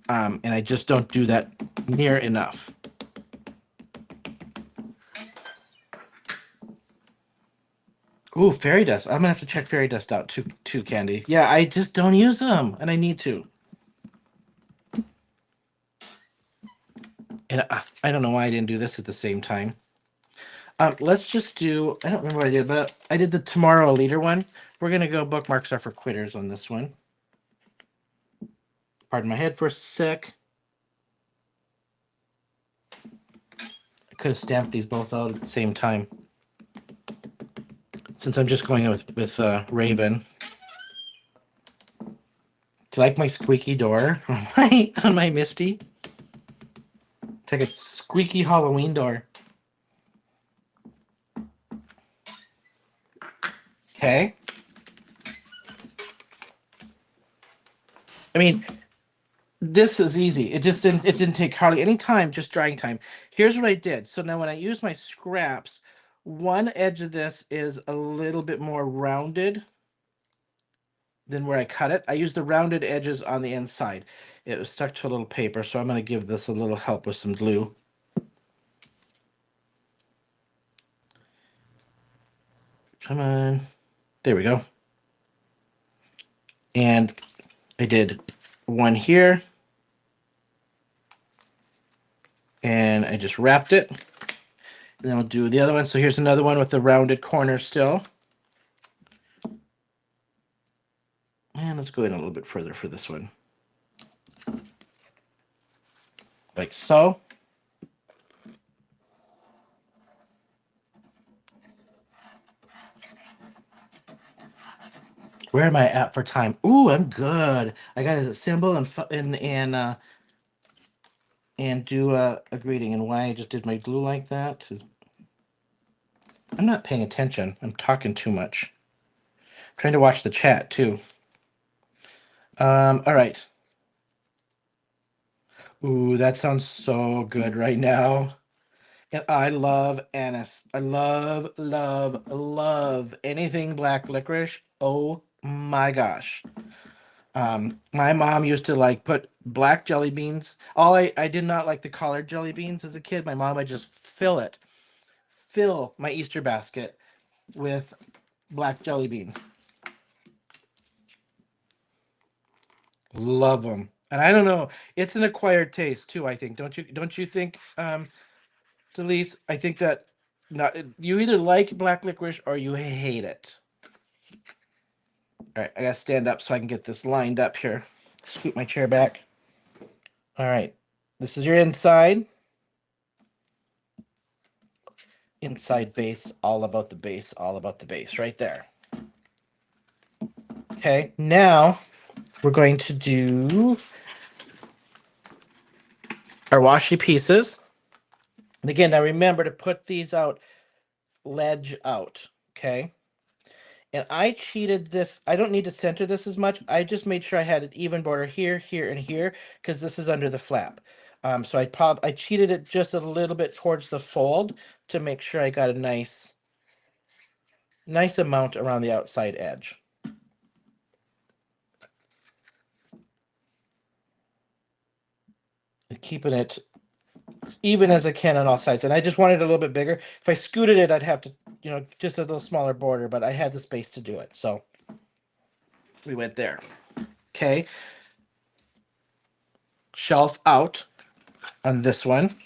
And I just don't do that near enough. Ooh, fairy dust. I'm gonna have to check fairy dust out too, Candi. Yeah, I just don't use them, and I need to. And I don't know why I didn't do this at the same time. Let's just do, I don't remember what I did, but I did the Tomorrow Leader one. We're going to go bookmarks are for quitters on this one. Pardon my head for a sec. I could have stamped these both out at the same time. Since I'm just going with Raven. Do you like my squeaky door on my Misty? It's like a squeaky Halloween door. Okay. I mean, this is easy. It didn't take hardly any time, just drying time. Here's what I did. So now when I use my scraps, one edge of this is a little bit more rounded than where I cut it. I used the rounded edges on the inside. It was stuck to a little paper, so I'm going to give this a little help with some glue. Come on. There we go. And I did one here. And I just wrapped it. And then we'll do the other one. So here's another one with the rounded corner still. And let's go in a little bit further for this one. Like so. Where am I at for time? Ooh, I'm good. I got a symbol and do a greeting. And why I just did my glue like that is I'm not paying attention. I'm talking too much. I'm trying to watch the chat too. All right. Ooh, that sounds so good right now. And I love anise. I love, love, love anything black licorice. Oh my gosh. My mom used to like put black jelly beans. I did not like the collared jelly beans as a kid. My mom would just fill my Easter basket with black jelly beans. Love them. And I don't know, it's an acquired taste too, I think. Don't you think, Dalis? I think that not you either like black licorice or you hate it. All right, I gotta stand up so I can get this lined up here. Scoot my chair back. All right, this is your inside. Inside base, all about the base, all about the base, right there. Okay, now we're going to do our washi pieces. And again, now remember to put these out, ledge out, okay? And I cheated this. I don't need to center this as much. I just made sure I had an even border here, here, and here, because this is under the flap. So I cheated it just a little bit towards the fold to make sure I got a nice amount around the outside edge. And keeping it even as I can on all sides. And I just wanted it a little bit bigger. If I scooted it, I'd have to, just a little smaller border, but I had the space to do it. So we went there. Okay. Shelf out on this one.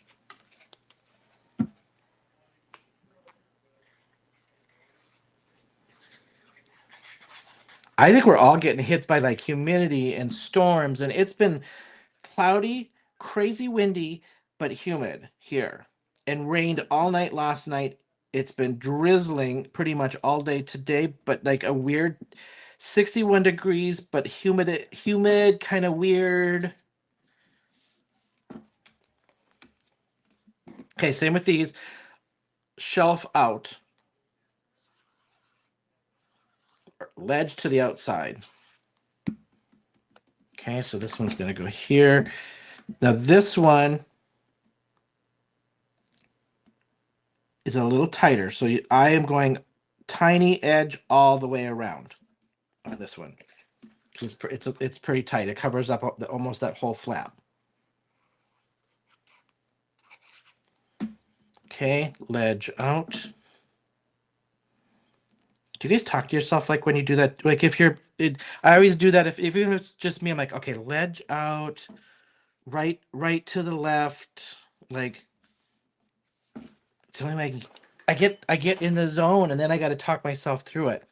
I think we're all getting hit by like humidity and storms, and it's been cloudy, crazy windy, but humid here, and rained all night last night. It's been drizzling pretty much all day today, but like a weird 61 degrees, but humid, kind of weird. Okay, same with these. Shelf out, ledge to the outside. Okay, so this one's going to go here. Now this one is a little tighter, so I am going tiny edge all the way around on this one. It's pretty tight. It covers up almost that whole flap. Okay, ledge out. Do you guys talk to yourself like when you do that? Like if I always do that if even if it's just me, I'm like, okay, ledge out, right to the left. Like it's the only way I get in the zone, and then I got to talk myself through it.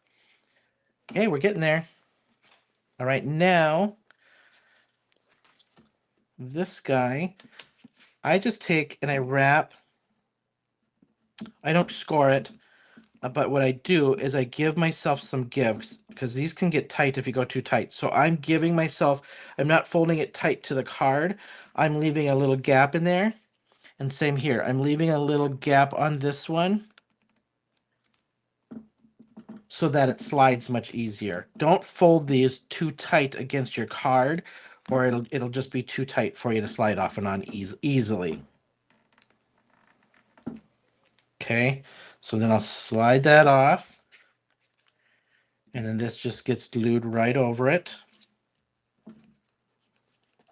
Okay, we're getting there. All right, now this guy, I just take and I wrap. I don't score it, but what I do is I give myself some gives because these can get tight if you go too tight. So I'm giving myself, I'm not folding it tight to the card. I'm leaving a little gap in there. And same here, I'm leaving a little gap on this one so that it slides much easier. Don't fold these too tight against your card, or it'll just be too tight for you to slide off and on easily. Okay, so then I'll slide that off, and then this just gets glued right over it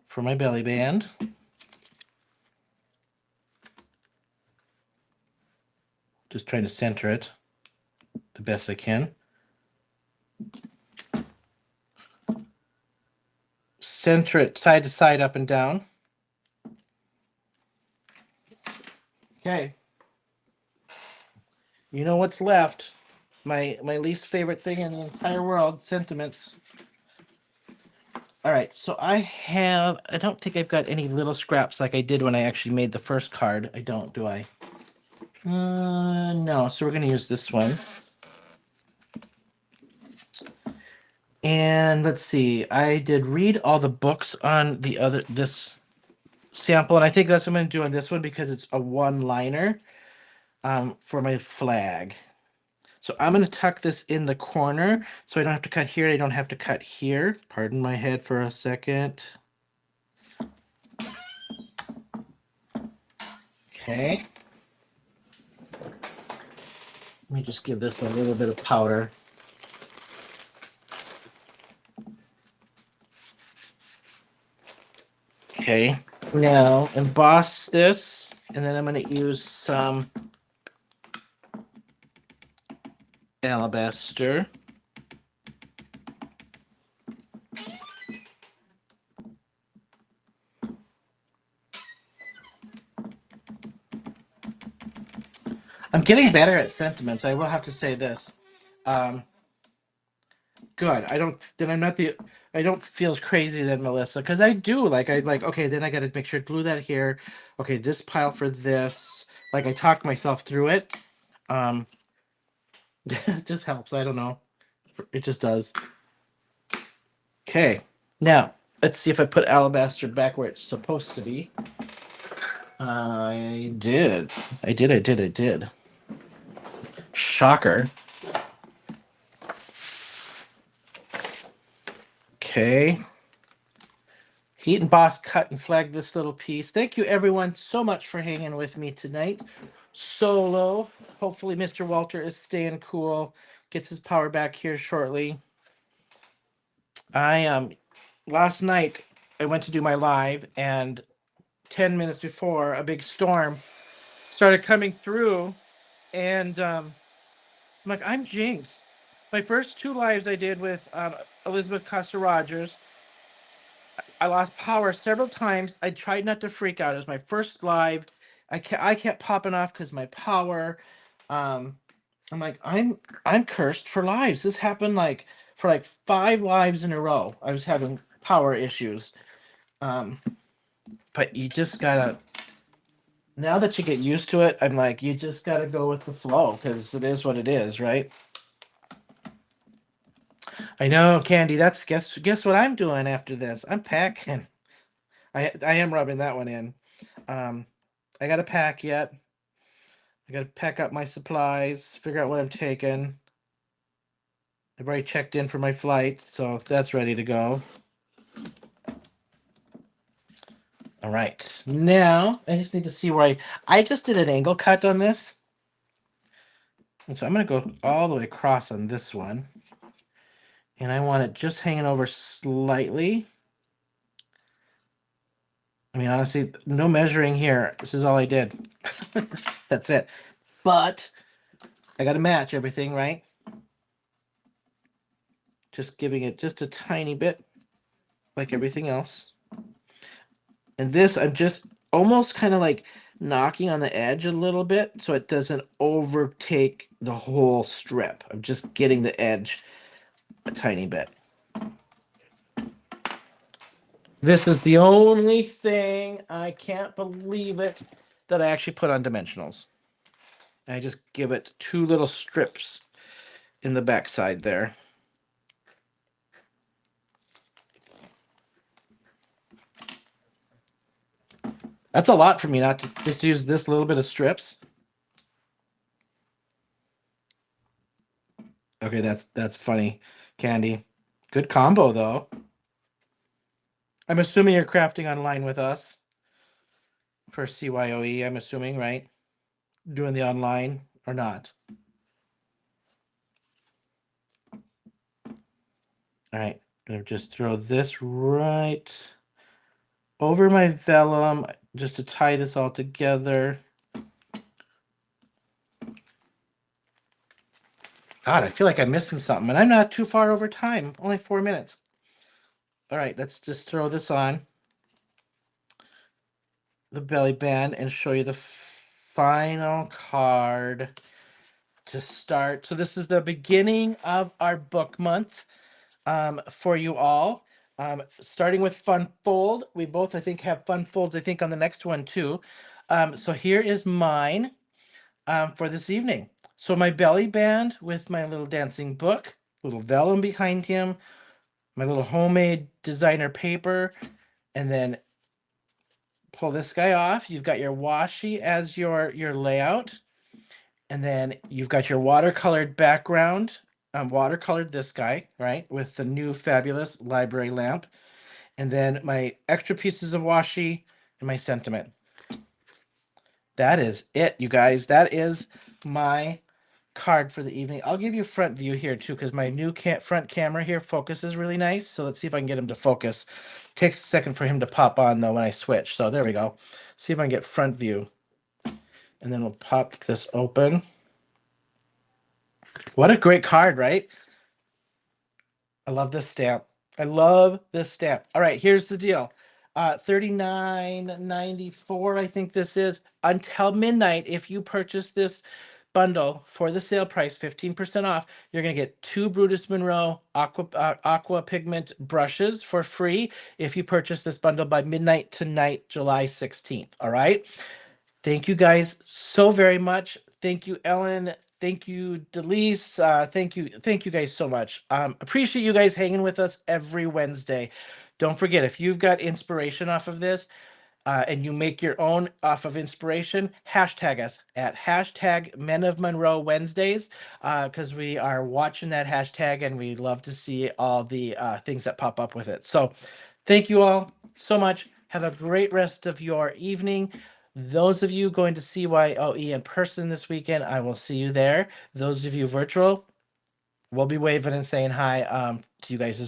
for my belly band. Just trying to center it the best I can. Center it side to side, up and down. Okay. You know what's left? My least favorite thing in the entire world, sentiments. All right, so I don't think I've got any little scraps like I did when I actually made the first card. I don't, do I? No, so we're going to use this one. And let's see, I did read all the books on this sample, and I think that's what I'm going to do on this one because it's a one-liner for my flag. So I'm going to tuck this in the corner so I don't have to cut here. I don't have to cut here. Pardon my head for a second. Okay. Let me just give this a little bit of powder. Okay. Now emboss this, and then I'm going to use some alabaster. getting better at sentiments. I will have to say this. Good. I don't feel as crazy than Melissa because I do okay, then I got to make sure to glue that here. Okay, this pile for this. Like I talk myself through it. Um, it just helps. I don't know. It just does. Okay. Now, let's see if I put alabaster back where it's supposed to be. I did. I did. Shocker. Okay. Heat and Boss cut and flagged this little piece. Thank you, everyone, so much for hanging with me tonight. Solo. Hopefully, Mr. Walter is staying cool. Gets his power back here shortly. Last night I went to do my live, and 10 minutes before, a big storm started coming through, and I'm like, I'm jinxed. My first two lives I did with Elizabeth Costa Rogers, I lost power several times. I tried not to freak out. It was my first live. I kept popping off because my power. Um, I'm like, I'm cursed for lives. This happened for 5 lives in a row. I was having power issues. But you just gotta, now that you get used to it, I'm like, you just gotta go with the flow because it is what it is, right? I know, Candi. That's guess what I'm doing after this. I'm packing. I am rubbing that one in. I gotta pack yet. I gotta pack up my supplies, figure out what I'm taking. I've already checked in for my flight, so that's ready to go. All right. Now I just need to see where I just did an angle cut on this. And so I'm gonna go all the way across on this one. And I want it just hanging over slightly. I mean, honestly, no measuring here. This is all I did. That's it. But I got to match everything, right? Just giving it just a tiny bit, like everything else. And this, I'm just almost kind of like knocking on the edge a little bit so it doesn't overtake the whole strip. I'm just getting the edge a tiny bit. This is the only thing, I can't believe it, that I actually put on dimensionals. I just give it 2 little strips in the backside there. That's a lot for me not to just use this little bit of strips. Okay, that's funny, Candi. Good combo though. I'm assuming you're crafting online with us for CYOE. I'm assuming, right? Doing the online or not? All right, I'm gonna just throw this right over my vellum just to tie this all together. God, I feel like I'm missing something, and I'm not too far over time. Only 4 minutes. All right, let's just throw this on the belly band and show you the final card to start. So this is the beginning of our book month for you all. Starting with Fun Fold. We both, I think, have Fun Folds, I think, on the next one too. So here is mine for this evening. So my belly band with my little dancing book, little vellum behind him, my little homemade designer paper, and then pull this guy off. You've got your washi as your layout, and then you've got your watercolored background. Watercolored this guy, right, with the new fabulous library lamp, and then my extra pieces of washi and my sentiment. That is it, you guys. That is my card for the evening. I'll give you front view here too, because my new front camera here focuses really nice. So let's see if I can get him to focus. Takes a second for him to pop on though when I switch. So there we go. See if I can get front view. And then we'll pop this open. What a great card, right? I love this stamp. I love this stamp. All right, here's the deal. $39.94, I think this is. Until midnight, if you purchase this bundle for the sale price, 15% off, you're going to get 2 Brutus Monroe aqua pigment brushes for free if you purchase this bundle by midnight tonight, July 16th. All right. Thank you guys so very much. Thank you, Ellen. Thank you, Dalis. Thank you guys so much. Appreciate you guys hanging with us every Wednesday. Don't forget, if you've got inspiration off of this, and you make your own off of inspiration, hashtag us at hashtag Men of Monroe Wednesdays, because we are watching that hashtag and we love to see all the things that pop up with it. So thank you all so much. Have a great rest of your evening. Those of you going to CYOE in person this weekend, I will see you there. Those of you virtual, we'll be waving and saying hi to you guys as